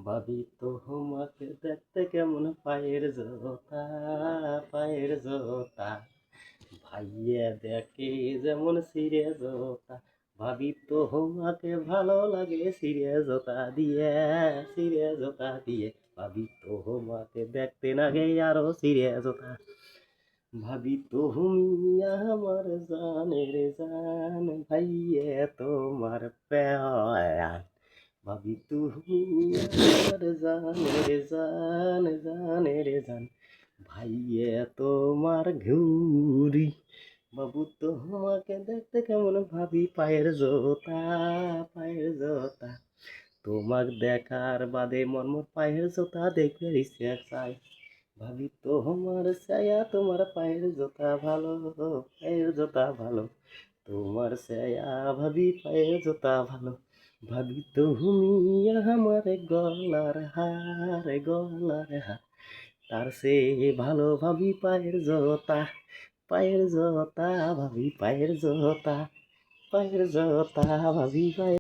ভাবি তোমাকে দেখতে কেমন পায়ের জোতা ভাইয়া দেখে যেমন সিরে জোতা। ভাবি তোমাকে ভালো লাগে সিরে জোতা দিয়ে। ভাবি তোমাকে দেখতে লাগে আরো সিরে জোতা। ভাবি তুমি আমার জানের জান, ভাইয়া তোমার প্যার। ভাবি তুমি আমার জানের জান, ভাইয়া তোমার ঘুরি। বাবু তোমাকে দেখতে কেমন ভাবি পায়ের জোতা। তোমাক দেখার বাদে মন মোর পায়ের জোতা দেখবে ইচ্ছে চাই। ভাবি তোমার ছায়া তোমার পায়ের জোতা ভালো। তোমার ছায়া ভাবি পায়ের জোতা ভালো। ভাবি তুমি আমার গলার হার, তার সে ভালো ভাবি পায়ের জোতা ভাবি পায়ের জোতা ভাবি পায়ের